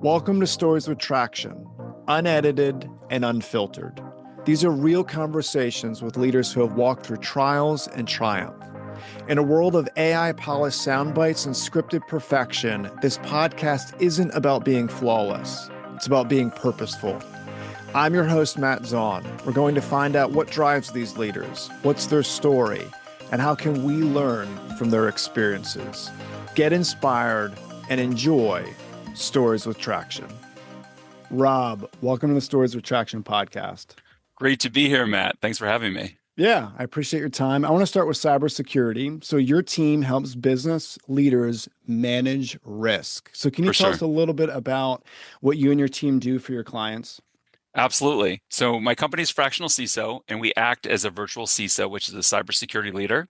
Welcome to Stories with Traction, unedited and unfiltered. These are real conversations with leaders who have walked through trials and triumph. In a world of AI-polished sound bites and scripted perfection, this podcast isn't about being flawless. It's about being purposeful. I'm your host, Matt Zahn. We're going to find out what drives these leaders, what's their story, and how can we learn from their experiences. Get inspired and enjoy Stories with Traction. Rob, welcome to the Stories with Traction podcast. Great to be here, Matt. Thanks for having me. Yeah, I appreciate your time. I want to start with cybersecurity. So your team helps business leaders manage risk. So can you tell us a little bit about what you and your team do for your clients? Absolutely. So my company's Fractional CISO, and we act as a virtual CISO, which is a cybersecurity leader.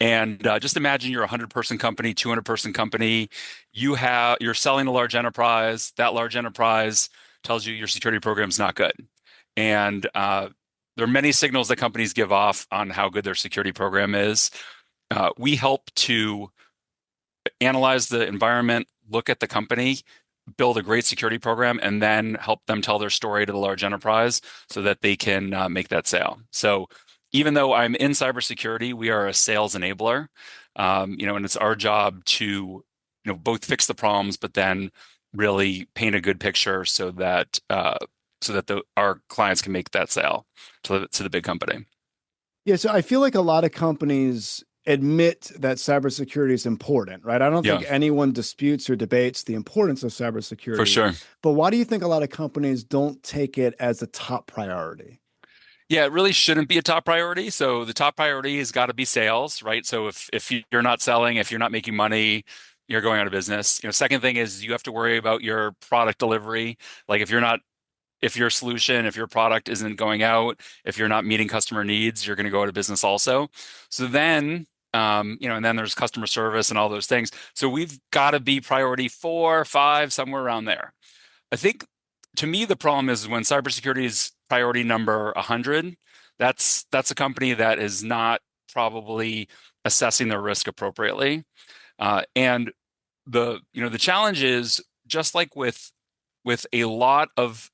And just imagine you're a 100-person company, 200-person company. You're selling a large enterprise. That large enterprise tells you your security program is not good. And there are many signals that companies give off on how good their security program is. We help to analyze the environment, look at the company, build a great security program, and then help them tell their story to the large enterprise so that they can make that sale. So even though I'm in cybersecurity, we are a sales enabler, and it's our job to, both fix the problems, but then really paint a good picture so that our clients can make that sale to the big company. Yeah, so I feel like a lot of companies admit that cybersecurity is important, right? I don't think anyone disputes or debates the importance of cybersecurity. For sure. But why do you think a lot of companies don't take it as a top priority? Yeah, it really shouldn't be a top priority. So the top priority has got to be sales, right? So if you're not selling, if you're not making money, you're going out of business. Second thing is you have to worry about your product delivery. Like if your solution, if your product isn't going out, if you're not meeting customer needs, you're going to go out of business also. So then, and then there's customer service and all those things. So we've got to be priority 4, 5, somewhere around there. I think to me, the problem is when cybersecurity is priority number 100, that's a company that is not probably assessing their risk appropriately. And the challenge is just like with a lot of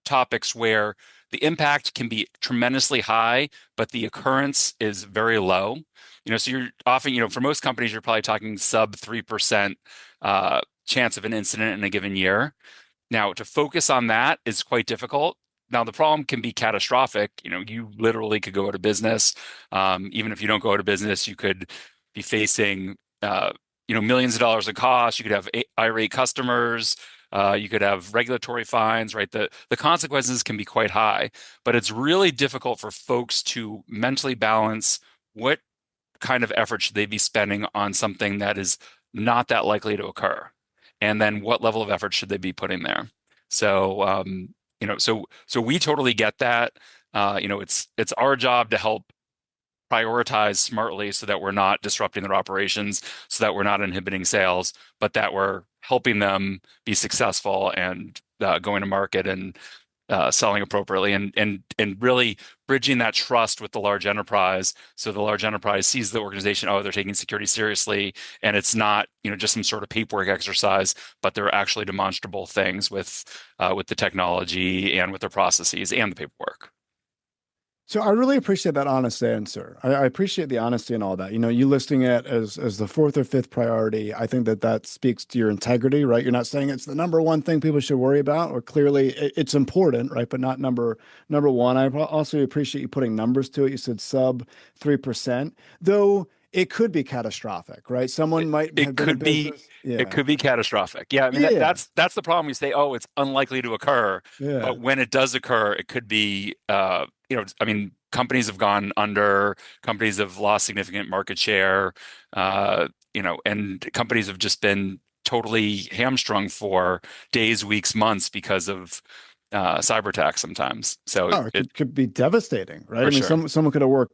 topics where the impact can be tremendously high, but the occurrence is very low. So you're often, for most companies, you're probably talking sub 3% chance of an incident in a given year. Now, to focus on that is quite difficult. Now, the problem can be catastrophic. You literally could go out of business. Even if you don't go out of business, you could be facing, millions of dollars in costs. You could have irate customers. You could have regulatory fines, right? The consequences can be quite high, but it's really difficult for folks to mentally balance what kind of effort should they be spending on something that is not that likely to occur. And then what level of effort should they be putting there? So, so we totally get that. It's our job to help prioritize smartly so that we're not disrupting their operations, so that we're not inhibiting sales, but that we're helping them be successful and going to market and selling appropriately and really bridging that trust with the large enterprise. So the large enterprise sees the organization, they're taking security seriously, and it's not, just some sort of paperwork exercise, but they're actually demonstrable things with the technology and with their processes and the paperwork. So I really appreciate that honest answer. I appreciate the honesty and all that. You listing it as the 4th or 5th priority, I think that speaks to your integrity, right? You're not saying it's the number one thing people should worry about, or clearly it's important, right? But not number one. I also appreciate you putting numbers to it. You said sub 3%, though it could be catastrophic, right? Someone might have been in business. It could be catastrophic. Yeah, I mean that's the problem. You say, it's unlikely to occur, but when it does occur, it could be. Companies have gone under, companies have lost significant market share, and companies have just been totally hamstrung for days, weeks, months because of cyber attacks sometimes. So it could be devastating, right? Sure. Someone could have worked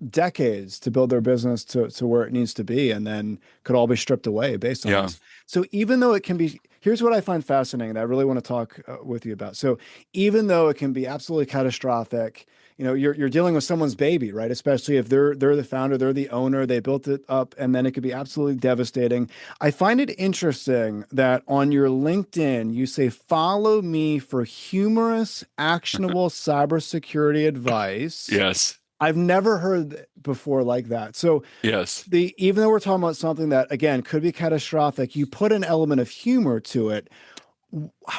decades to build their business to where it needs to be, and then could all be stripped away based on this. So even though it can be, here's what I find fascinating that I really want to talk with you about. So even though it can be absolutely catastrophic, you're dealing with someone's baby, right? Especially if they're the founder, they're the owner, they built it up, and then it could be absolutely devastating. I find it interesting that on your LinkedIn, you say, follow me for humorous, actionable cybersecurity advice. Yes. I've never heard before like that. So Yes. the even though we're talking about something that again could be catastrophic, you put an element of humor to it.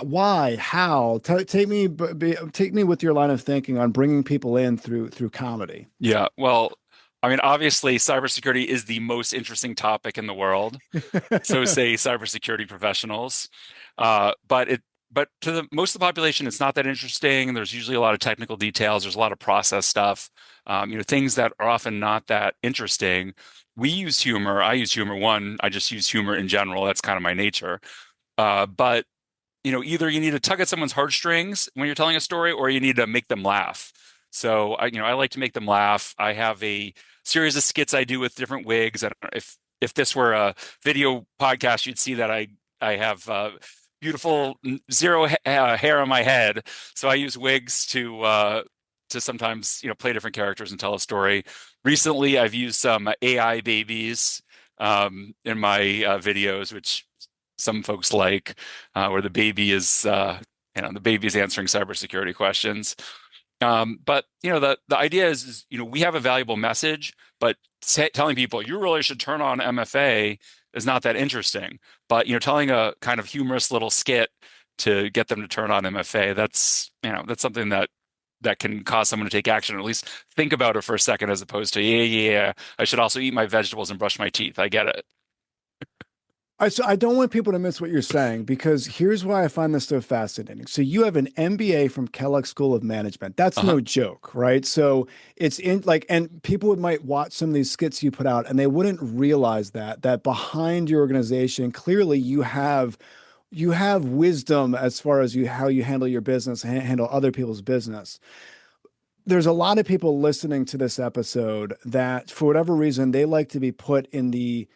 Why? How? Take me with your line of thinking on bringing people in through comedy. Yeah. Well, I mean, obviously, cybersecurity is the most interesting topic in the world. So say cybersecurity professionals. But to the most of the population, it's not that interesting. There's usually a lot of technical details. There's a lot of process stuff. Things that are often not that interesting. We use humor. I use humor. One, I just use humor in general. That's kind of my nature. But either you need to tug at someone's heartstrings when you're telling a story, or you need to make them laugh. So I like to make them laugh. I have a series of skits I do with different wigs. I don't know if this were a video podcast, you'd see that I have beautiful zero hair on my head. So I use wigs to sometimes play different characters and tell a story. Recently, I've used some AI babies in my videos, which some folks like, where the baby is answering cybersecurity questions. But the idea is we have a valuable message, but telling people you really should turn on MFA is not that interesting. But telling a kind of humorous little skit to get them to turn on MFA, that's something that can cause someone to take action, or at least think about it for a second, as opposed to yeah, I should also eat my vegetables and brush my teeth. I get it. I don't want people to miss what you're saying because here's why I find this so fascinating. So you have an MBA from Kellogg School of Management. That's Uh-huh. no joke, right? So it's in like, and people might watch some of these skits you put out and they wouldn't realize that behind your organization, clearly you have wisdom as far as how you handle your business, handle other people's business. There's a lot of people listening to this episode that for whatever reason, they like to be put in the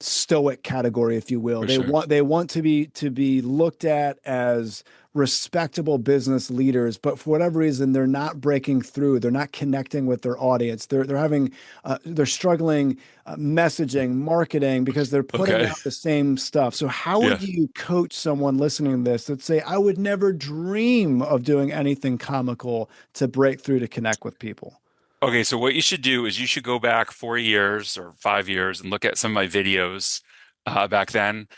stoic category, if you will. For They sure. want they want to be looked at as respectable business leaders, but for whatever reason, they're not breaking through. They're not connecting with their audience. They're struggling messaging, marketing because they're putting Okay. out the same stuff. So how Yeah. would you coach someone listening to this that say, I would never dream of doing anything comical to break through to connect with people? Okay, so what you should do is you should go back 4 years or 5 years and look at some of my videos back then.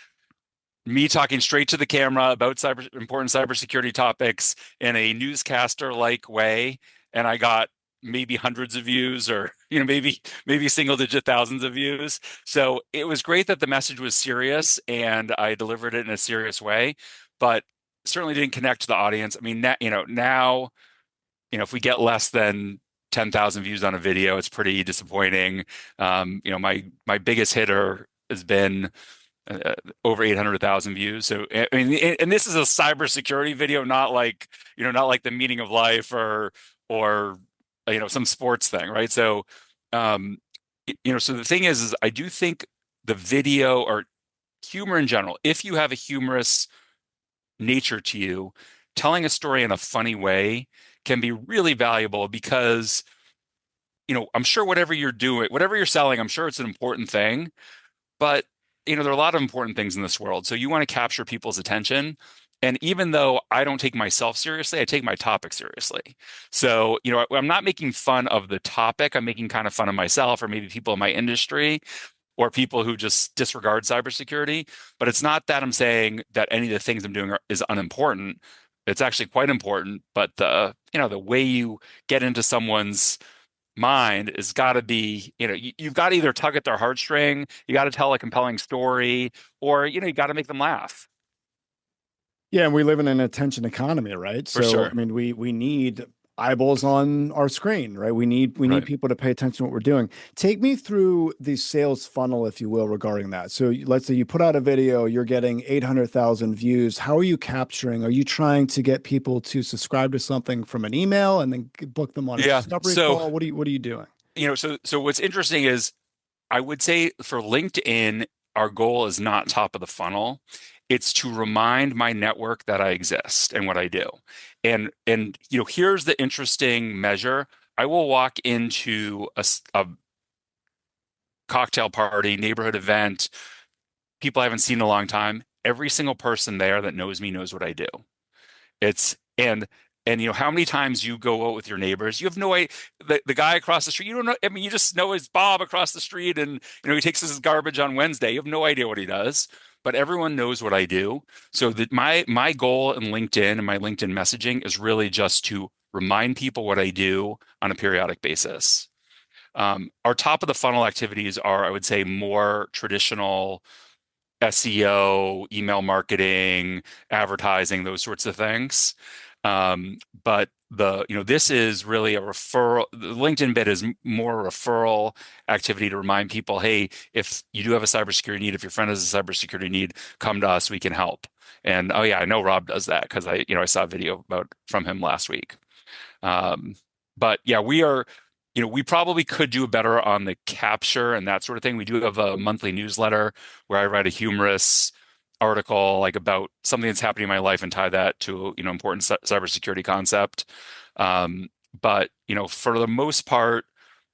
Me talking straight to the camera about important cybersecurity topics in a newscaster-like way, and I got maybe hundreds of views, or maybe single-digit thousands of views. So it was great that the message was serious and I delivered it in a serious way, but certainly didn't connect to the audience. I mean, now if we get less than 10,000 views on a video, it's pretty disappointing. My biggest hitter has been uh, over 800,000 views. So, I mean, and this is a cybersecurity video, not like the meaning of life or some sports thing, right? So, um, so the thing is I do think the video or humor in general, if you have a humorous nature to you, telling a story in a funny way can be really valuable because, I'm sure whatever you're doing, whatever you're selling, I'm sure it's an important thing, but there are a lot of important things in this world. So you want to capture people's attention. And even though I don't take myself seriously, I take my topic seriously. So, I'm not making fun of the topic. I'm making kind of fun of myself or maybe people in my industry or people who just disregard cybersecurity. But it's not that I'm saying that any of the things I'm doing is unimportant. It's actually quite important. But the way you get into someone's mind has got to be, you've got to either tug at their heartstring, you got to tell a compelling story, or, you got to make them laugh. Yeah, and we live in an attention economy, right? For So, I sure. mean, we need eyeballs on our screen, right? We need Right. people to pay attention to what we're doing. Take me through the sales funnel, if you will, regarding that. So, let's say you put out a video, you're getting 800,000 views. How are you capturing? Are you trying to get people to subscribe to something from an email and then book them on a Yeah. discovery So, call? What are you doing? so what's interesting is I would say for LinkedIn, our goal is not top of the funnel. It's to remind my network that I exist and what I do. And here's the interesting measure. I will walk into a cocktail party, neighborhood event, people I haven't seen in a long time. Every single person there that knows me knows what I do. It's and how many times you go out with your neighbors, you have no idea the guy across the street, you don't know, I mean, you just know it's Bob across the street and he takes his garbage on Wednesday. You have no idea what he does, but everyone knows what I do. So that my goal in LinkedIn and my LinkedIn messaging is really just to remind people what I do on a periodic basis. Our top of the funnel activities are, I would say, more traditional SEO, email marketing, advertising, those sorts of things. But this is really a referral. The LinkedIn bit is more a referral activity to remind people, hey, if you do have a cybersecurity need, if your friend has a cybersecurity need, come to us, we can help. And oh yeah, I know Rob does that because I saw a video from him last week. But yeah, we probably could do better on the capture and that sort of thing. We do have a monthly newsletter where I write a humorous article like about something that's happening in my life and tie that to, important cybersecurity concept. But for the most part,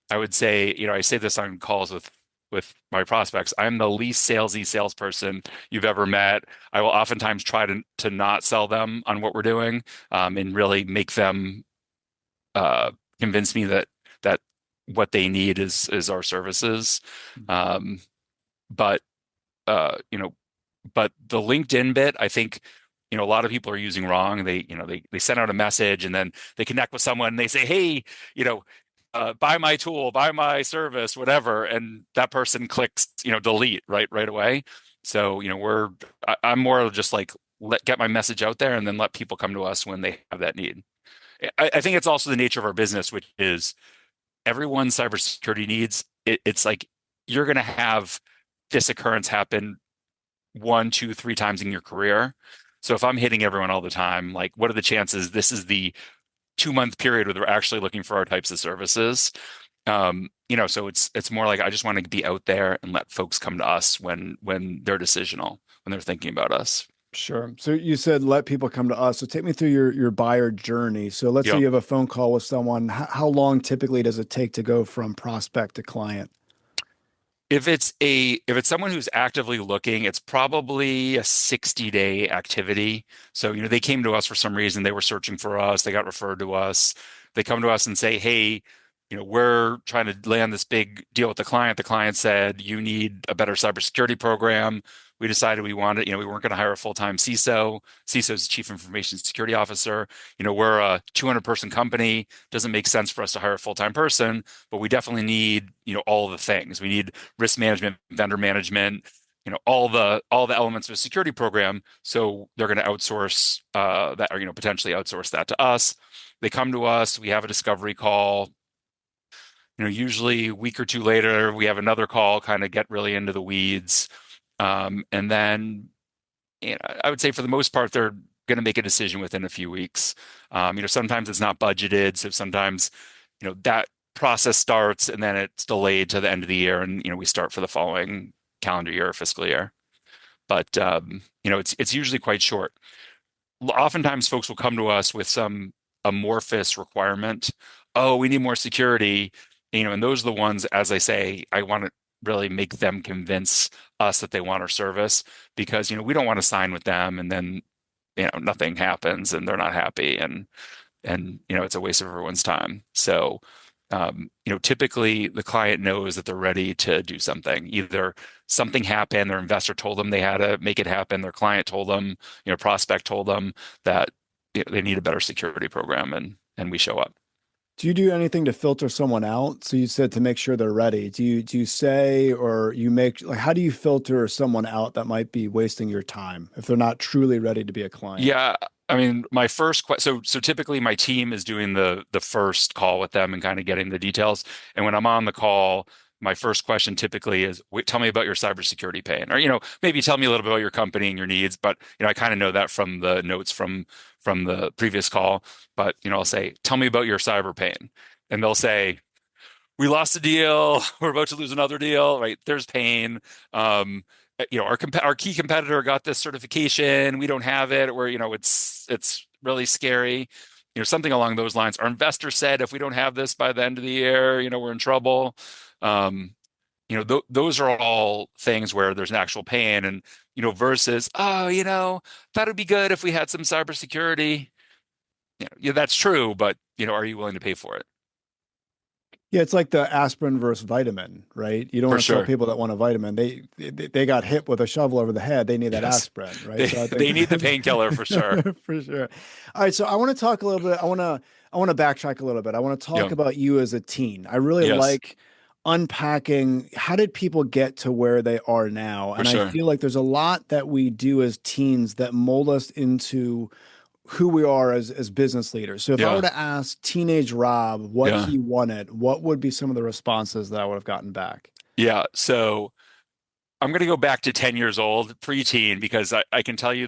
I would say, I say this on calls with my prospects. I'm the least salesy salesperson you've ever met. I will oftentimes try to not sell them on what we're doing, and really make them uh, convince me that what they need is our services. Um, but uh, you know, but the LinkedIn bit, I think, a lot of people are using wrong. They send out a message and then they connect with someone and they say, hey, you know, buy my tool, buy my service, whatever, and that person clicks, delete right away. So, I'm more of just like get my message out there and then let people come to us when they have that need. I think it's also the nature of our business, which is everyone's cybersecurity needs. It's like you're going to have this occurrence happen one, two, three times in your career. So if I'm hitting everyone all the time, like what are the chances this is the 2 month period where they're actually looking for our types of services? So it's more like I just want to be out there and let folks come to us when they're decisional, when they're thinking about us. Sure. So you said let people come to us. So take me through your buyer journey. So let's say Yep. you have a phone call with someone. How long typically does it take to go from prospect to client? If it's someone who's actively looking, it's probably a 60-day activity. So, they came to us for some reason, they were searching for us, they got referred to us. They come to us and say, "Hey, we're trying to land this big deal with the client. The client said you need a better cybersecurity program. We decided we wanted, we weren't going to hire a full-time CISO. CISO is Chief Information Security Officer. We're a 200-person company. Doesn't make sense for us to hire a full-time person, but we definitely need, all the things. We need risk management, vendor management, all the elements of a security program. So they're going to outsource that, or potentially outsource that to us. They come to us. We have a discovery call. Usually a week or two later, we have another call, kind of get really into the weeds. And then, I would say for the most part, they're going to make a decision within a few weeks. Sometimes it's not budgeted. So sometimes, that process starts and then it's delayed to the end of the year. And, we start for the following calendar year or fiscal year. But, it's usually quite short. Oftentimes folks will come to us with some amorphous requirement. Oh, we need more security. And those are the ones, as I say, I want to really make them convince us that they want our service because, we don't want to sign with them and then, nothing happens and they're not happy and it's a waste of everyone's time. So, typically the client knows that they're ready to do something. Either something happened, their investor told them they had to make it happen, their client told them, prospect told them that they need a better security program and we show up. Do you do anything to filter someone out? So you said to make sure they're ready. Do you say or you make like how do you filter someone out that might be wasting your time if they're not truly ready to be a client? Yeah, I mean, my first so typically my team is doing the first call with them and kind of getting the details. And when I'm on the call, my first question typically is, "Wait, tell me about your cybersecurity pain," or maybe tell me a little bit about your company and your needs. But I kind of know that from the notes from the previous call. But I'll say, "Tell me about your cyber pain," and they'll say, "We lost a deal. We're about to lose another deal." Right? There's pain. Um, our key competitor got this certification, we don't have it, or it's really scary. Something along those lines. Our investor said if we don't have this by the end of the year, we're in trouble. Um, those are all things where there's an actual pain, and versus, oh, that would be good if we had some cybersecurity. Yeah, that's true, but are you willing to pay for it? Yeah, it's like the aspirin versus vitamin, right? You don't For want to tell sure. people that want a vitamin. They got hit with a shovel over the head. They need that Yes. aspirin, right? They So I think they need the painkiller for sure. for sure. All right, so I want to talk a little bit. I want to backtrack a little bit. I want to talk Yeah. about you as a teen. I really Yes, like unpacking how did people get to where they are now? for And I sure. feel like there's a lot that we do as teens that mold us into who we are as business leaders. So if I were Yeah. to ask teenage Rob what Yeah. he wanted, what would be some of the responses that I would have gotten back? Yeah. So I'm going to go back to 10 years old, preteen, because I can tell you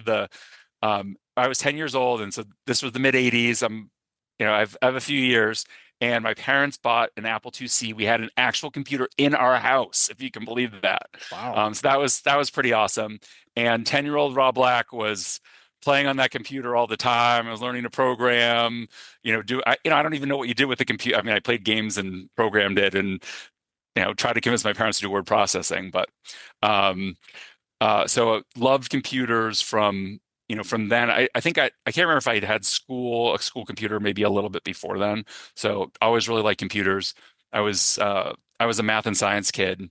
I was 10 years old. And so this was the mid 80s. I have a few years, and my parents bought an Apple IIc. We had an actual computer in our house, if you can believe that. Wow. So that was pretty awesome. And 10-year-old Rob Black was playing on that computer all the time. I was learning to program, I don't even know what you did with the computer. I mean, I played games and programmed it and, tried to convince my parents to do word processing, but, um, so loved computers from then. I think I can't remember if I had a school computer maybe a little bit before then. So I always really liked computers. I was a math and science kid.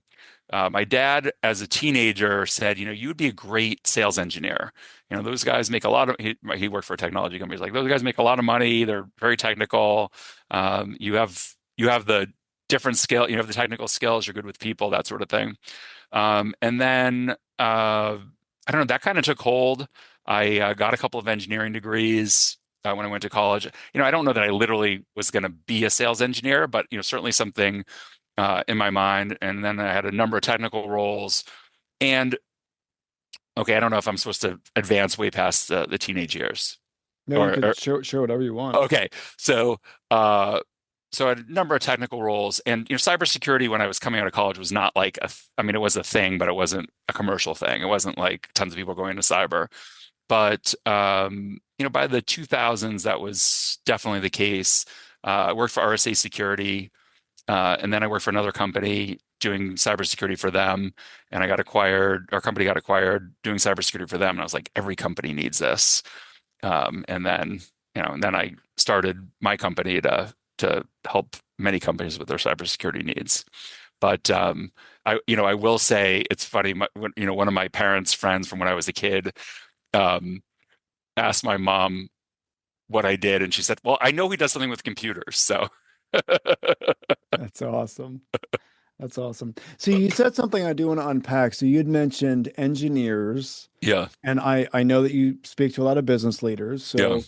My dad, as a teenager, said, you would be a great sales engineer. Those guys make a lot of, he worked for a technology company. He's like, those guys make a lot of money. They're very technical. You have the different skill, you have the technical skills, you're good with people, that sort of thing. And then I don't know, that kind of took hold. I got a couple of engineering degrees when I went to college. I don't know that I literally was going to be a sales engineer, but certainly something in my mind. And then I had a number of technical roles. And okay, I don't know if I'm supposed to advance way past the teenage years, No, you or, could or share whatever you want. okay. So uh, so I had a number of technical roles, and cybersecurity when I was coming out of college was not like I mean, it was a thing, but it wasn't a commercial thing. It wasn't like tons of people going into cyber. But by the 2000s, that was definitely the case. I worked for RSA Security, and then I worked for another company doing cybersecurity for them. And I got acquired. Our company got acquired doing cybersecurity for them. And I was like, every company needs this. And then I started my company to help many companies with their cybersecurity needs. But I will say it's funny. One of my parents' friends from when I was a kid um, asked my mom what I did, and she said, "Well, I know he does something with computers." So, That's awesome. That's awesome. So you said something I do want to unpack. So you'd mentioned engineers, yeah, and I know that you speak to a lot of business leaders. yeah, So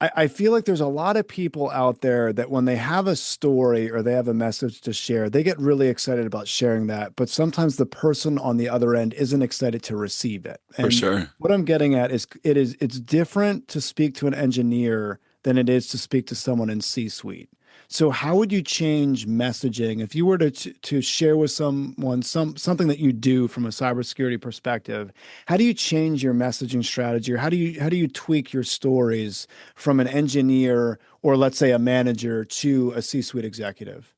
I feel like there's a lot of people out there that when they have a story or they have a message to share, they get really excited about sharing that. But sometimes the person on the other end isn't excited to receive it. for And sure. what I'm getting at is it's different to speak to an engineer than it is to speak to someone in C-suite. So how would you change messaging if you were to share with someone something that you do from a cybersecurity perspective? How do you change your messaging strategy, or how do you tweak your stories from an engineer or let's say a manager to a C-suite executive?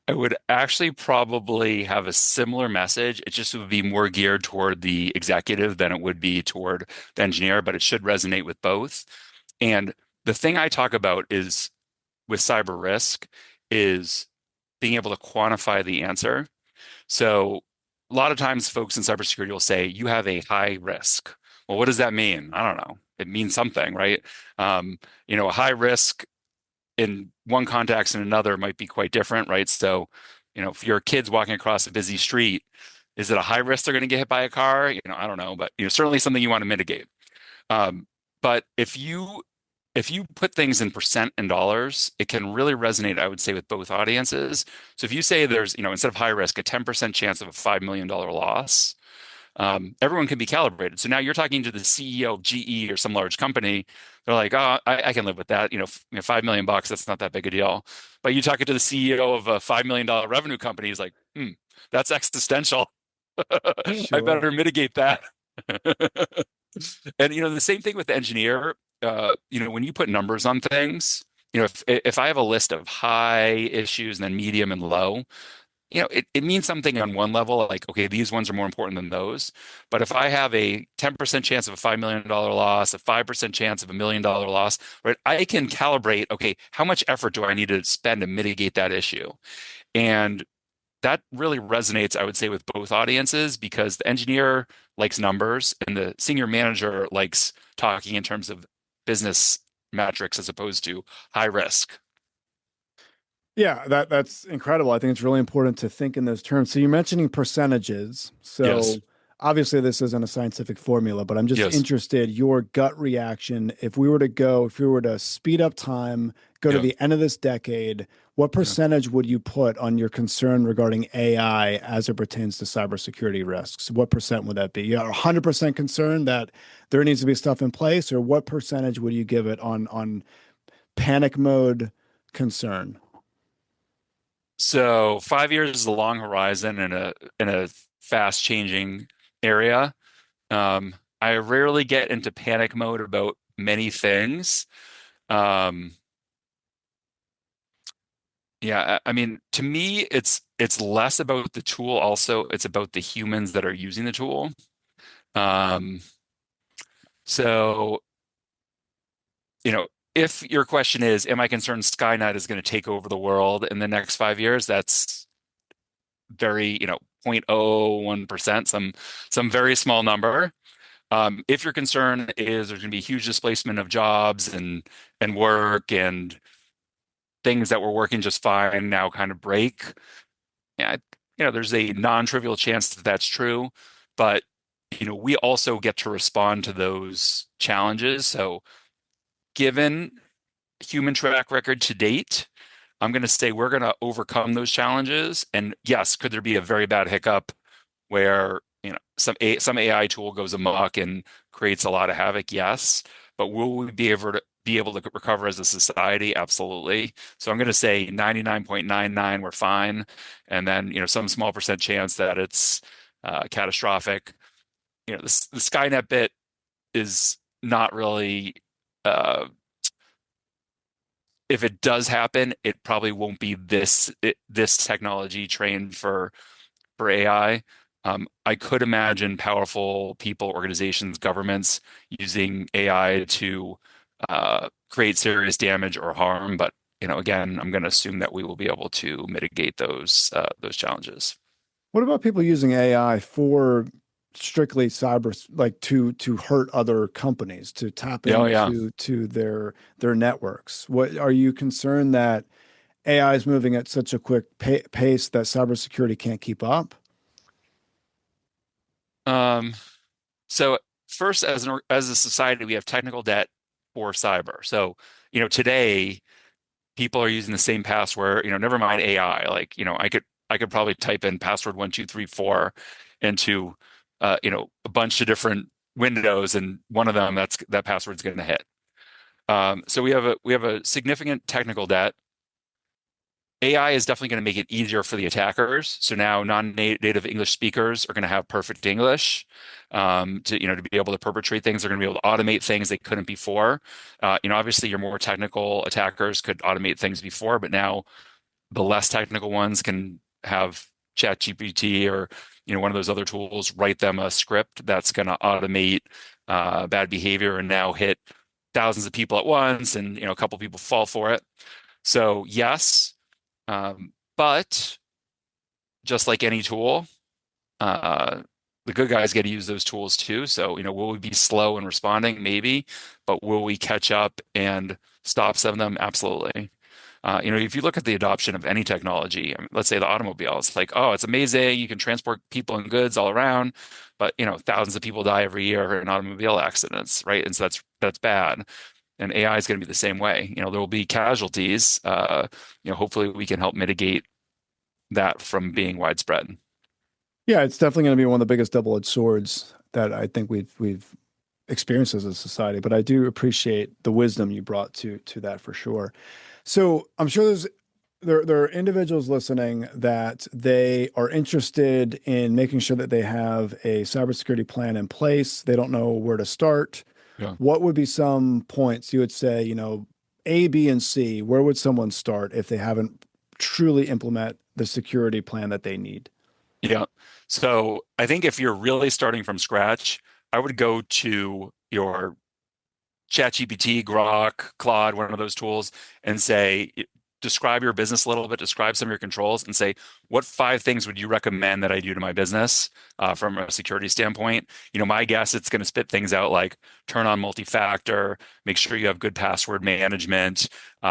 I would actually probably have a similar message. It just would be more geared toward the executive than it would be toward the engineer, but it should resonate with both. And the thing I talk about is with cyber risk is being able to quantify the answer. So a lot of times folks in cybersecurity will say you have a high risk. Well, what does that mean? I don't know. It means something, right? A high risk in one context and another might be quite different, right? So, if your kid's walking across a busy street, is it a high risk they're going to get hit by a car? I don't know, but certainly something you want to mitigate. Um, but if you put things in percent and dollars, it can really resonate, I would say, with both audiences. So if you say there's, instead of high risk, a 10% chance of a $5 million loss, everyone can be calibrated. So now you're talking to the CEO of GE or some large company. They're like, oh, I can live with that. $5 million, that's not that big a deal. But you talking to the CEO of a $5 million revenue company, he's like, that's existential. I Sure. better mitigate that. And the same thing with the engineer. When you put numbers on things, if I have a list of high issues and then medium and low, it means something on one level, like, okay, these ones are more important than those. But if I have a 10% chance of a $5 million loss, a 5% chance of $1 million loss, right, I can calibrate, okay, how much effort do I need to spend to mitigate that issue? And that really resonates, I would say, with both audiences because the engineer likes numbers and the senior manager likes talking in terms of business metrics as opposed to high risk. Yeah, that's incredible. I think it's really important to think in those terms. So you're mentioning percentages. Yes. So obviously this isn't a scientific formula, but I'm just Yes. interested your gut reaction. If we were to speed up time, go to Yeah. the end of this decade, what Yeah. percentage would you put on your concern regarding AI as it pertains to cybersecurity risks? What percent would that be? You are 100% concerned that there needs to be stuff in place, or what percentage would you give it on panic mode concern? So 5 years is a long horizon in a fast changing area. I rarely get into panic mode about many things. Um, yeah, I mean, to me, it's less about the tool. Also, it's about the humans that are using the tool. Um, so, if your question is, am I concerned Skynet is going to take over the world in the next 5 years? That's very, 0.01%, some very small number. If your concern is there's going to be huge displacement of jobs and work and things that were working just fine now kind of break, yeah, there's a non-trivial chance that that's true, but we also get to respond to those challenges. So, given human track record to date, I'm going to say we're going to overcome those challenges. And yes, could there be a very bad hiccup where some AI tool goes amok and creates a lot of havoc? Yes, but will we be able to recover as a society? Absolutely. So I'm going to say 99.99 we're fine, and then some small percent chance that it's catastrophic. The Skynet bit is not really. If it does happen, it probably won't be this technology trained for AI. I could imagine powerful people, organizations, governments using AI to create serious damage or harm. But again, I'm going to assume that we will be able to mitigate those challenges. What about people using AI for strictly cyber, like to hurt other companies, to tap Yeah, oh, yeah. into their networks? What are you concerned that AI is moving at such a quick pace that cybersecurity can't keep up? Um, so first, as a society, we have technical debt for cyber. So today people are using the same password, never mind AI. Like, I could probably type in password 1234 into a bunch of different windows and one of them that password's going to hit. So we have a significant technical debt. AI is definitely going to make it easier for the attackers. So now non-native English speakers are going to have perfect English to be able to perpetrate things. They're going to be able to automate things they couldn't before. Obviously your more technical attackers could automate things before, but now the less technical ones can have ChatGPT or one of those other tools write them a script that's going to automate bad behavior and now hit thousands of people at once, and a couple people fall for it. So yes, but just like any tool, uh, the good guys get to use those tools too. So will we be slow in responding? Maybe, but will we catch up and stop some of them? Absolutely. If you look at the adoption of any technology, I mean, let's say the automobile, it's like, oh, it's amazing. You can transport people and goods all around, but thousands of people die every year in automobile accidents, right? And so that's bad. And AI is going to be the same way. There will be casualties. Hopefully we can help mitigate that from being widespread. Yeah, it's definitely going to be one of the biggest double-edged swords that I think we've experienced as a society. But I do appreciate the wisdom you brought to that for sure. So I'm sure there's there are individuals listening that they are interested in making sure that they have a cybersecurity plan in place. They don't know where to start. Yeah. What would be some points you would say, A, B, and C, where would someone start if they haven't truly implement the security plan that they need? Yeah. So I think if you're really starting from scratch, I would go to your ChatGPT, Grok, Claude, one of those tools, and say, describe your business a little bit, describe some of your controls, and say, what 5 things would you recommend that I do to my business from a security standpoint? My guess it's going to spit things out like turn on multi-factor, make sure you have good password management,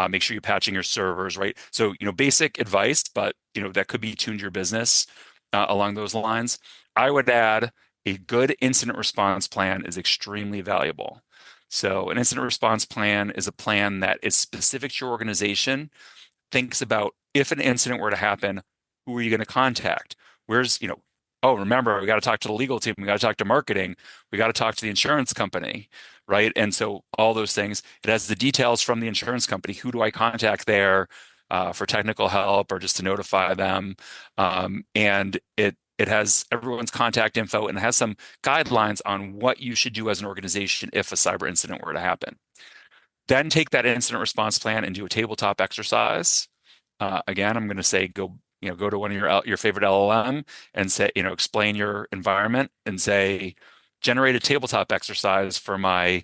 make sure you're patching your servers, right? So, basic advice, but that could be tuned to your business along those lines. I would add a good incident response plan is extremely valuable. So, an incident response plan is a plan that is specific to your organization, thinks about if an incident were to happen, who are you going to contact? Where's, oh, remember, we got to talk to the legal team, we got to talk to marketing, we got to talk to the insurance company, right? And so, all those things, it has the details from the insurance company. Who do I contact there for technical help or just to notify them? And it has everyone's contact info and it has some guidelines on what you should do as an organization if a cyber incident were to happen. Then take that incident response plan and do a tabletop exercise. Again, I'm going to say go to one of your favorite LLM and say, explain your environment and say, generate a tabletop exercise for my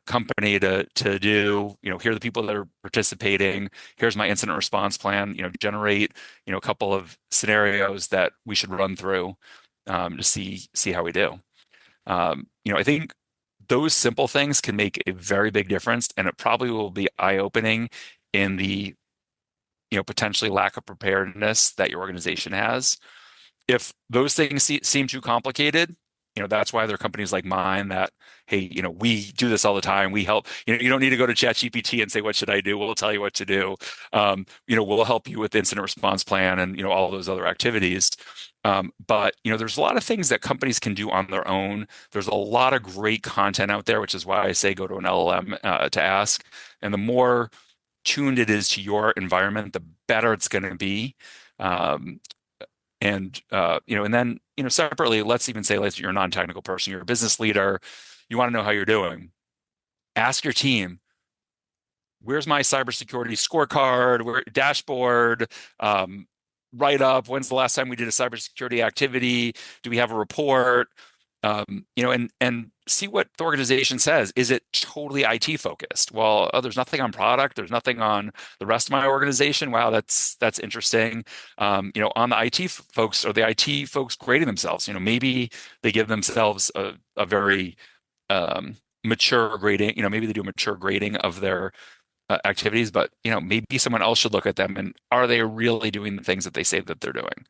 company to do. Here are the people that are participating. Here's my incident response plan. Generate a couple of scenarios that we should run through to see how we do. I think those simple things can make a very big difference, and it probably will be eye-opening in the potentially lack of preparedness that your organization has. If those things seem too complicated, that's why there are companies like mine that, hey, we do this all the time. We help. You don't need to go to ChatGPT and say, what should I do? We'll tell you what to do. We'll help you with incident response plan and all those other activities. But there's a lot of things that companies can do on their own. There's a lot of great content out there, which is why I say go to an LLM to ask. And the more tuned it is to your environment, the better it's going to be. And then separately, let's even say you're a non-technical person, you're a business leader, you want to know how you're doing. Ask your team, where's my cybersecurity scorecard, where dashboard, write up? When's the last time we did a cybersecurity activity? Do we have a report? And see what the organization says. Is it totally IT focused? Well, there's nothing on product. There's nothing on the rest of my organization. Wow, that's interesting. On the IT folks, or the IT folks grading themselves. Maybe they give themselves a very mature grading. Maybe they do a mature grading of their activities, but maybe someone else should look at them and are they really doing the things that they say that they're doing?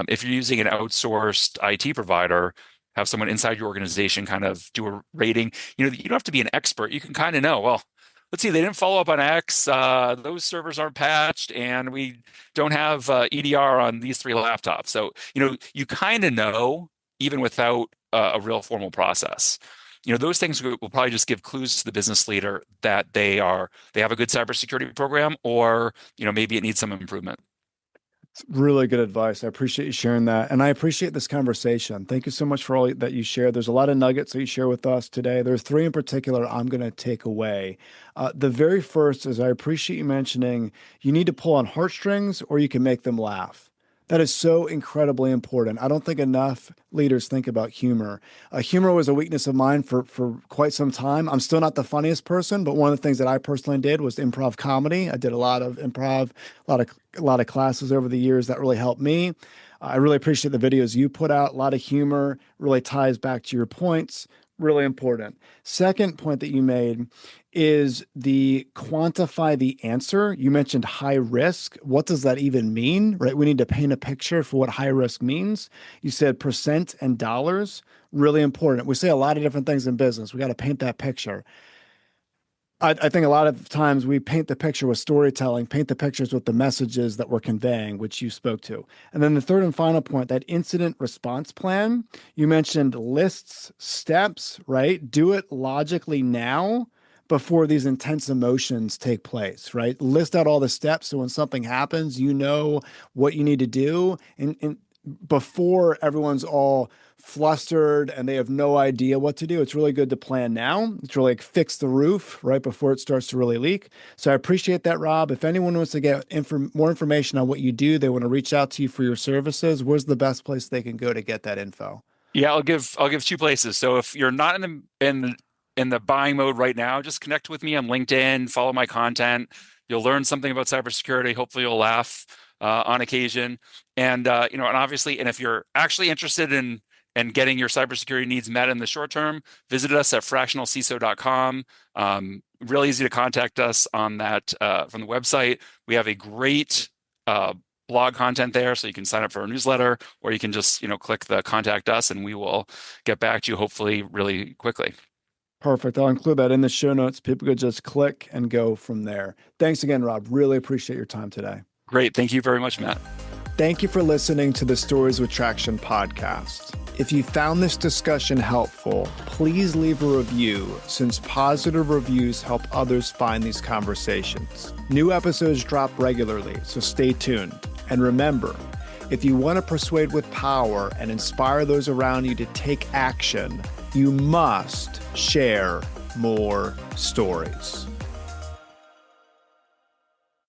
If you're using an outsourced IT provider, have someone inside your organization kind of do a rating. You don't have to be an expert. You can kind of know, well, let's see, they didn't follow up on X. Those servers aren't patched, and we don't have EDR on these 3 laptops. So, you kind of know even without a real formal process. Those things will probably just give clues to the business leader that they have a good cybersecurity program, or maybe it needs some improvement. Really good advice. I appreciate you sharing that. And I appreciate this conversation. Thank you so much for all that you shared. There's a lot of nuggets that you share with us today. There's 3 in particular I'm going to take away. The very first is I appreciate you mentioning you need to pull on heartstrings or you can make them laugh. That is so incredibly important. I don't think enough leaders think about humor. Humor was a weakness of mine for quite some time. I'm still not the funniest person, but one of the things that I personally did was improv comedy. I did a lot of improv, a lot of classes over the years that really helped me. I really appreciate the videos you put out. A lot of humor really ties back to your points. Really important. Second point that you made is the quantify the answer. You mentioned high risk. What does that even mean, right? We need to paint a picture for what high risk means. You said percent and dollars, really important. We say a lot of different things in business. We got to paint that picture. I think a lot of times we paint the picture with storytelling, paint the pictures with the messages that we're conveying, which you spoke to. And then the third and final point, that incident response plan, you mentioned lists, steps, right? Do it logically now, before these intense emotions take place, right? List out all the steps so when something happens, you know what you need to do. And before everyone's all flustered and they have no idea what to do, it's really good to plan now. It's really like fix the roof right before it starts to really leak. So I appreciate that, Rob. If anyone wants to get more information on what you do, they want to reach out to you for your services, where's the best place they can go to get that info? Yeah, I'll give two places. So if you're not in the buying mode right now, just connect with me on LinkedIn, follow my content. You'll learn something about cybersecurity. Hopefully you'll laugh on occasion. And and obviously, and if you're actually interested in getting your cybersecurity needs met in the short term, visit us at fractionalciso.com. Really easy to contact us on that from the website. We have a great blog content there, so you can sign up for our newsletter, or you can just click the contact us, and we will get back to you hopefully really quickly. Perfect. I'll include that in the show notes. People could just click and go from there. Thanks again, Rob. Really appreciate your time today. Great. Thank you very much, Matt. Thank you for listening to the Stories with Traction podcast. If you found this discussion helpful, please leave a review, since positive reviews help others find these conversations. New episodes drop regularly, so stay tuned. And remember, if you want to persuade with power and inspire those around you to take action, you must share more stories.